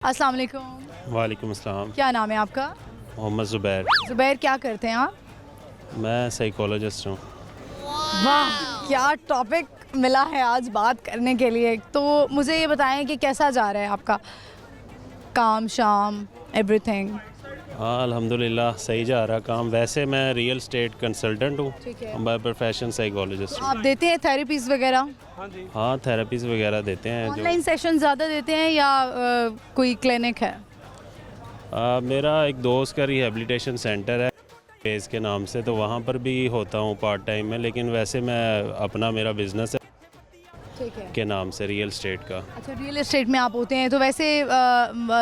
अस्सलाम वालेकुम। वालेकुम अस्सलाम। क्या नाम है आपका? मोहम्मद ज़ुबैर। ज़ुबैर, क्या करते हैं आप? मैं साइकोलॉजिस्ट हूँ। वाह, क्या टॉपिक मिला है आज बात करने के लिए। तो मुझे ये बताएं कि कैसा जा रहा है आपका काम शाम एवरीथिंग? हाँ अल्हम्दुलिल्लाह सही जा रहा काम। वैसे मैं रियल एस्टेट कंसल्टेंट ठीक है। हूँ, बाय प्रोफेशन साइकोलॉजिस्ट हूँ। आप देते हैं थेरेपीज़ वगैरह? हाँ थेरेपीज़ वगैरह देते हैं ऑनलाइन सेशन ज़्यादा देते हैं या कोई क्लिनिक है? मेरा एक दोस्त का रिहेबिलिटेशन सेंटर है फेज़ के नाम से, तो वहाँ पर भी होता हूँ पार्ट टाइम में, लेकिन वैसे मैं अपना मेरा बिज़नेस है ठीक है। के नाम से रियल एस्टेट का। अच्छा, रियल एस्टेट में आप होते हैं, तो वैसे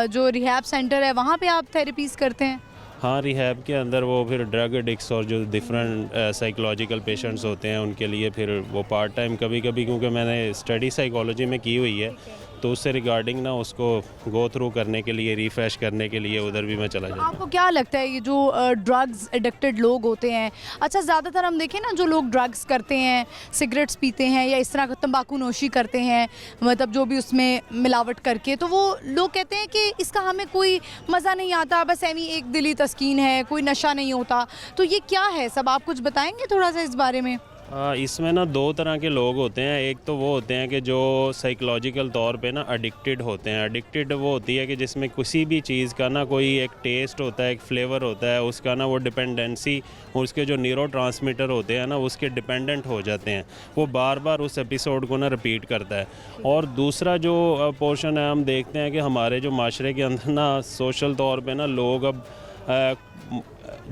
जो रिहैब सेंटर है वहाँ पे आप थेरेपीज़ करते हैं? हाँ रिहैब के अंदर वो फिर ड्रग एडिक्ट्स और जो डिफरेंट साइकोलॉजिकल पेशेंट्स होते हैं उनके लिए फिर वो पार्ट टाइम कभी कभी, क्योंकि मैंने स्टडी साइकोलॉजी में की हुई है तो उससे रिगार्डिंग ना उसको गो थ्रू करने के लिए, रिफ़्रेश करने के लिए उधर भी मैं चला जाता हूँ। आपको क्या लगता है ये जो ड्रग्स एडिक्टेड लोग होते हैं, अच्छा ज़्यादातर हम देखें ना जो लोग ड्रग्स करते हैं, सिगरेट्स पीते हैं या इस तरह का तंबाकू नोशी करते हैं, मतलब जो भी उसमें मिलावट करके, तो वो लोग कहते हैं कि इसका हमें कोई मज़ा नहीं आता, बस ऐवी एक दिली तस्कीन है, कोई नशा नहीं होता। तो ये क्या है सब, आप कुछ बताएंगे थोड़ा सा इस बारे में? इसमें ना दो तरह के लोग होते हैं। एक तो वो होते हैं कि जो साइकोलॉजिकल तौर पे ना एडिक्टेड होते हैं। एडिक्टेड वो होती है कि जिसमें किसी भी चीज़ का ना कोई एक टेस्ट होता है, एक फ्लेवर होता है, उसका ना वो डिपेंडेंसी, उसके जो न्यूरोट्रांसमीटर होते हैं ना उसके डिपेंडेंट हो जाते हैं। वो बार बार उस एपिसोड को ना रिपीट करता है। और दूसरा जो पोर्शन है, हम देखते हैं कि हमारे जो माशरे के अंदर ना सोशल तौर पर ना लोग अब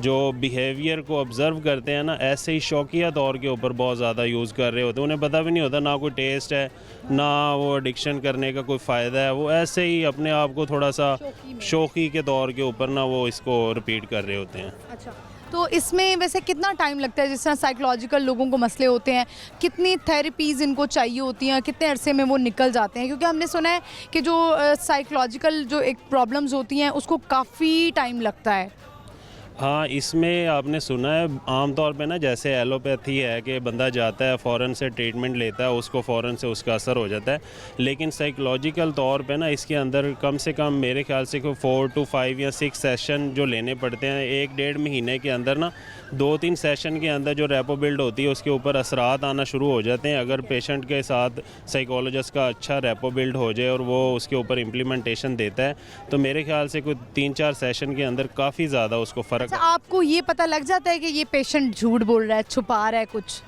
जो बिहेवियर को ऑब्ज़र्व करते हैं ना ऐसे ही शौकिया तौर के ऊपर बहुत ज़्यादा यूज़ कर रहे होते हैं। उन्हें पता भी नहीं होता ना कोई टेस्ट है, ना वो एडिक्शन करने का कोई फ़ायदा है। वो ऐसे ही अपने आप को थोड़ा सा शौकी के तौर के ऊपर ना वो इसको रिपीट कर रहे होते हैं। अच्छा, तो इसमें वैसे कितना टाइम लगता है? जिस तरह साइकोलॉजिकल लोगों को मसले होते हैं, कितनी थेरेपीज़ इनको चाहिए होती हैं, कितने अरसे में वो निकल जाते हैं? क्योंकि हमने सुना है कि जो साइकोलॉजिकल जो एक प्रॉब्लम्स होती हैं उसको काफ़ी टाइम लगता है। हाँ इसमें आपने सुना है आम तौर पे ना, जैसे एलोपैथी है कि बंदा जाता है फ़ौरन से ट्रीटमेंट लेता है, उसको फ़ौरन से उसका असर हो जाता है। लेकिन साइकोलॉजिकल तौर पे ना इसके अंदर कम से कम मेरे ख्याल से कोई 4 to 5 या 6 सेशन जो लेने पड़ते हैं। 1-1.5 महीने के अंदर ना 2-3 सेशन के अंदर जो रेपो बिल्ड होती है उसके ऊपर असरात आना शुरू हो जाते हैं। अगर पेशेंट के साथ साइकोलॉजिस्ट का अच्छा रेपो बिल्ड हो जाए और वो उसके ऊपर इम्प्लीमेंटेशन देता है तो मेरे ख्याल से कोई 3-4 सेशन के अंदर काफ़ी ज़्यादा उसको फ़र्क। अच्छा, आपको ये पता लग जाता है कि ये पेशेंट झूठ बोल रहा है, छुपा रहा है कुछ?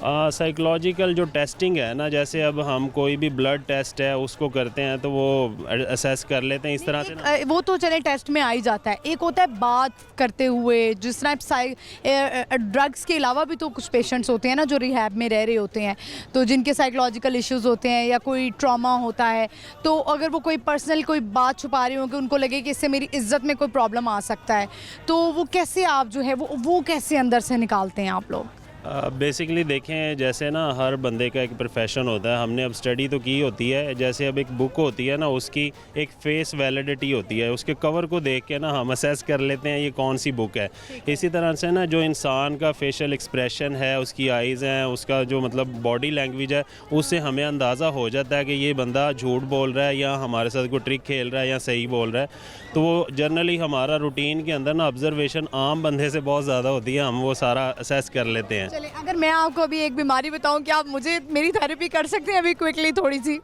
साइकोलॉजिकल जो टेस्टिंग है ना, जैसे अब हम कोई भी ब्लड टेस्ट है उसको करते हैं तो वो असेस कर लेते हैं इस तरह से ना। वो तो चले टेस्ट में आ ही जाता है। एक होता है बात करते हुए, जिस तरह ड्रग्स के अलावा भी तो कुछ पेशेंट्स होते हैं ना जो रिहैब में रह रहे होते हैं, तो जिनके साइकोलॉजिकल इश्यूज होते हैं या कोई ट्रॉमा होता है, तो अगर वो कोई पर्सनल कोई बात छुपा रहे हो कि उनको लगे कि इससे मेरी इज्जत में कोई प्रॉब्लम आ सकता है, तो वो कैसे आप जो है वो कैसे अंदर से निकालते हैं आप लोग? बेसिकली देखें, जैसे ना हर बंदे का एक प्रोफेशन होता है। हमने अब स्टडी तो की होती है, जैसे अब एक बुक होती है ना उसकी एक फेस वैलिडिटी होती है, उसके कवर को देख के ना हम असेस कर लेते हैं ये कौन सी बुक है। इसी तरह से ना जो इंसान का फेशियल एक्सप्रेशन है, उसकी आइज़ हैं, उसका जो मतलब बॉडी लैंग्वेज है, उससे हमें अंदाज़ा हो जाता है कि ये बंदा झूठ बोल रहा है या हमारे साथ कोई ट्रिक खेल रहा है या सही बोल रहा है। तो वो जनरली हमारा रूटीन के अंदर ना ऑब्जर्वेशन आम बंदे से बहुत ज़्यादा होती है, हम वो सारा असेस कर लेते हैं। चले, अगर मैं आपको अभी एक बीमारी बताऊं, क्या आप मुझे मेरी थेरेपी कर सकते हैं अभी क्विकली थोड़ी सी?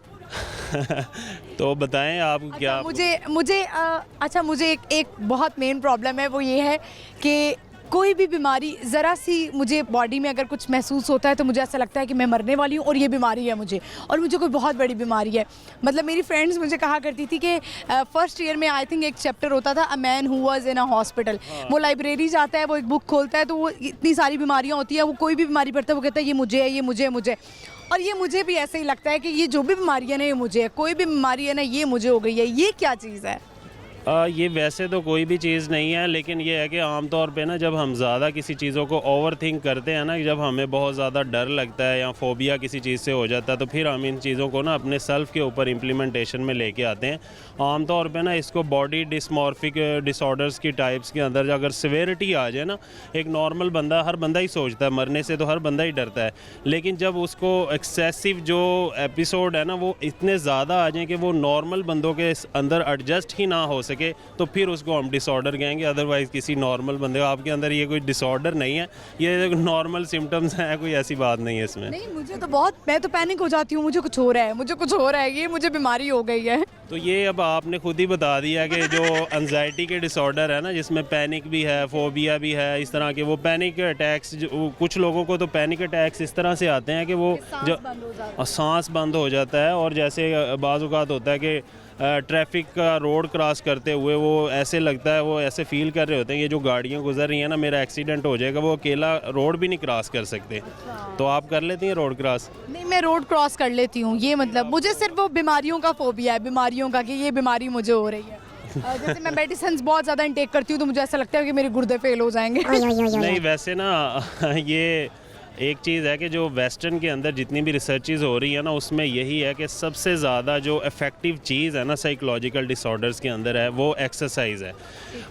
तो बताएं आप क्या। अच्छा, मुझे एक बहुत मेन प्रॉब्लम है, वो ये है कि कोई भी बीमारी ज़रा सी मुझे बॉडी में अगर कुछ महसूस होता है तो मुझे ऐसा लगता है कि मैं मरने वाली हूँ और ये बीमारी है मुझे, और मुझे कोई बहुत बड़ी बीमारी है। मतलब मेरी फ्रेंड्स मुझे कहा करती थी कि फर्स्ट ईयर में आई थिंक एक चैप्टर होता था a man who was in a hospital. वो लाइब्रेरी जाता है, वो एक बुक खोलता है, तो वो इतनी सारी बीमारियाँ होती हैं, वो कोई भी बीमारी पड़ता है वो कहता है ये मुझे है, ये मुझे मुझे। और ये मुझे भी ऐसे ही लगता है कि ये जो भी बीमारी है ना ये मुझे है, कोई भी बीमारी है ना ये मुझे हो गई है। ये क्या चीज़ है? ये वैसे तो कोई भी चीज़ नहीं है, लेकिन ये है कि आम तौर पे ना जब हम ज़्यादा किसी चीज़ों को ओवर थिंक करते हैं ना, जब हमें बहुत ज़्यादा डर लगता है या फोबिया किसी चीज़ से हो जाता है, तो फिर हम इन चीज़ों को ना अपने सेल्फ के ऊपर इम्प्लीमेंटेशन में लेके आते हैं। आम तौर पे ना इसको बॉडी डिस्मॉर्फिक डिसऑर्डर्स की टाइप्स के अंदर अगर सिवेरिटी आ जाए ना, एक नॉर्मल बंदा, हर बंदा ही सोचता है मरने से, तो हर बंदा ही डरता है, लेकिन जब उसको एक्सेसिव जो एपिसोड है ना वो इतने ज़्यादा आ जाएँ कि वो नॉर्मल बंदों के अंदर एडजस्ट ही ना हो सके, तो फिर उसको हम डिसऑर्डर कहेंगे। अदरवाइज़ किसी नॉर्मल बंदे आपके अंदर ये कोई डिसऑर्डर नहीं है, ये नॉर्मल सिम्टम्स हैं, कोई ऐसी बात नहीं है इसमें। नहीं, मुझे तो बहुत, मैं तो पैनिक हो जाती हूँ, मुझे कुछ हो रहा है, मुझे कुछ हो रहा है, ये मुझे बीमारी हो गई है। तो ये अब आपने खुद ही बता दिया कि जो एंजाइटी के डिसऑर्डर है ना, जिसमें पैनिक भी है, फोबिया भी है, इस तरह के वो पैनिक अटैक्स, कुछ लोगों को तो पैनिक अटैक्स इस तरह से आते हैं कि वो जो सांस बंद हो जाता है, और जैसे बाज़ औक़ात होता है कि ट्रैफिक का रोड क्रॉस करते हुए वो ऐसे लगता है, वो ऐसे फील कर रहे होते हैं ये जो गाड़ियाँ गुजर रही हैं ना, मेरा एक्सीडेंट हो जाएगा, वो अकेला रोड भी नहीं क्रॉस कर सकते। तो आप कर लेती हैं रोड क्रॉस? नहीं, मैं रोड क्रॉस कर लेती हूँ, ये मतलब मुझे सिर्फ वो बीमारियों का फोबिया है, बीमारियों का, कि ये बीमारी मुझे हो रही है। जैसे मैं मेडिसिन बहुत ज़्यादा इंटेक करती हूँ तो मुझे ऐसा लगता है कि मेरे गुर्दे फेल हो जाएंगे। नहीं, वैसे ना ये एक चीज़ है कि जो वेस्टर्न के अंदर जितनी भी रिसर्चेज हो रही है ना, उसमें यही है कि सबसे ज़्यादा जो इफ़ेक्टिव चीज़ है ना साइकोलॉजिकल डिसऑर्डर्स के अंदर है वो एक्सरसाइज है।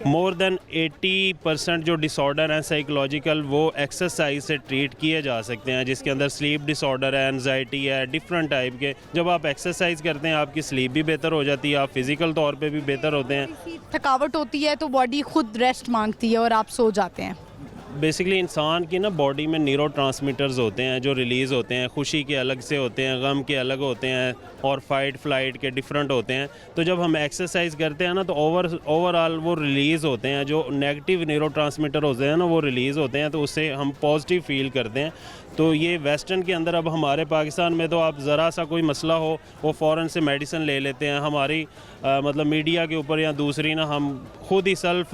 मोर देन 80% जो डिसऑर्डर हैं साइकोलॉजिकल, वो एक्सरसाइज से ट्रीट किए जा सकते हैं, जिसके अंदर स्लीप डिसऑर्डर है, एनजाइटी है, डिफरेंट टाइप के। जब आप एक्सरसाइज करते हैं आपकी स्लीप भी बेहतर हो जाती है, आप फिज़िकल तौर पर भी बेहतर होते हैं। थकावट होती है तो बॉडी खुद रेस्ट मांगती है और आप सो जाते हैं। बेसिकली इंसान की ना बॉडी में न्यूरोट्रांसमीटर्स होते हैं जो रिलीज़ होते हैं, खुशी के अलग से होते हैं, गम के अलग होते हैं, और फाइट फ्लाइट के डिफरेंट होते हैं। तो जब हम एक्सरसाइज करते हैं ना तो ओवरऑल वो रिलीज़ होते हैं, जो नेगेटिव न्यूरोट्रांसमीटर होते हैं ना वो रिलीज़ होते हैं, तो उससे हम पॉजिटिव फील करते हैं। तो ये वेस्टर्न के अंदर, अब हमारे पाकिस्तान में तो आप ज़रा सा कोई मसला हो वो फ़ौरन से मेडिसिन ले लेते हैं। हमारी मतलब मीडिया के ऊपर या दूसरी ना, हम खुद ही सेल्फ,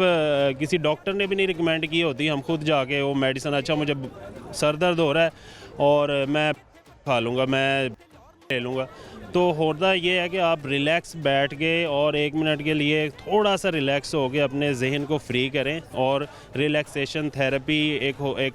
किसी डॉक्टर ने भी नहीं रिकमेंड की होती, हम खुद जाके वो मेडिसिन, अच्छा मुझे सर दर्द हो रहा है और मैं खा लूँगा, मैं ले लूँगा। तो होता ये है कि आप रिलैक्स बैठ के और 1 मिनट के लिए थोड़ा सा रिलैक्स हो के अपने जहन को फ्री करें, और रिलैक्सेशन थेरेपी एक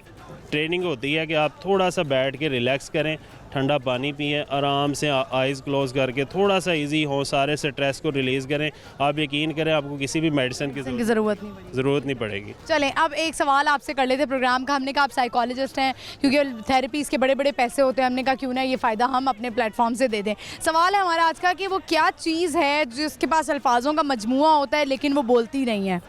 ट्रेनिंग होती है कि आप थोड़ा सा बैठ के रिलैक्स करें, ठंडा पानी पिएं, आराम से आइज़ क्लोज़ करके थोड़ा सा इजी हो, सारे स्ट्रेस को रिलीज़ करें। आप यकीन करें आपको किसी भी मेडिसिन की ज़रूरत नहीं पड़ेगी। चलें, अब एक सवाल आपसे कर लेते प्रोग्राम का। हमने कहा आप साइकोलॉजिस्ट हैं, क्योंकि थेरेपीज़ के बड़े बड़े पैसे होते हैं, हमने कहा क्यों ना ये फ़ायदा हम अपने प्लेटफॉर्म से दे दें। सवाल है हमारा आज का कि वो क्या चीज़ है जिसके पास अल्फाजों का मजमुआ होता है लेकिन वो बोलती नहीं है?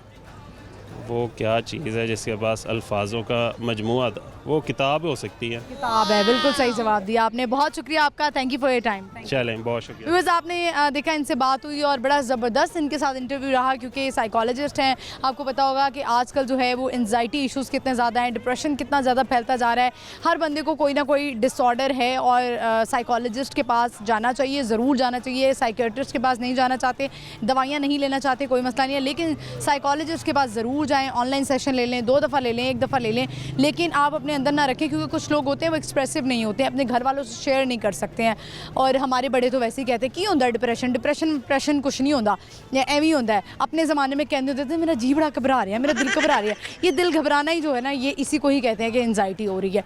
वो क्या चीज़ है जिसके पास अल्फाजों का मजमुआ? वो किताब हो सकती है। किताब है, बिल्कुल सही जवाब दिया आपने, बहुत शुक्रिया आपका, thank you for your time. चलें, बहुत शुक्रिया। व्यूअर्स, आपने देखा इनसे बात हुई और बड़ा ज़बरदस्त इनके साथ इंटरव्यू रहा, क्योंकि साइकोलॉजिस्ट हैं। आपको पता होगा कि आजकल जो है वो एंजाइटी इश्यूज़ कितने ज़्यादा हैं, डिप्रेशन कितना ज़्यादा फैलता जा रहा है, हर बंदे को कोई ना कोई डिसऑर्डर है, और साइकोलॉजिस्ट के पास जाना चाहिए, ज़रूर जाना चाहिए। साइकियाट्रिस्ट के पास नहीं जाना चाहते, दवाइयाँ नहीं लेना चाहते, कोई मसला नहीं है, लेकिन साइकोलॉजिस्ट के पास ज़रूर जाएँ। ऑनलाइन सेशन ले लें, 2 दफ़ा ले लें, 1 दफ़ा ले लें, लेकिन आप अपने अंदर ना रखें, क्योंकि कुछ लोग होते हैं वो एक्सप्रेसिव नहीं होते, अपने घर वालों से शेयर नहीं कर सकते हैं। और हमारे बड़े तो वैसे ही कहते हैं कि होंदा डिप्रेशन कुछ नहीं होता, या एवं ही होता है। अपने ज़माने में कहते होते थे मेरा जी बड़ा घबरा रहा है, मेरा दिल घबरा रहा है। ये दिल घबराना ही जो है ना, ये इसी को ही कहते हैं कि एंजाइटी हो रही है।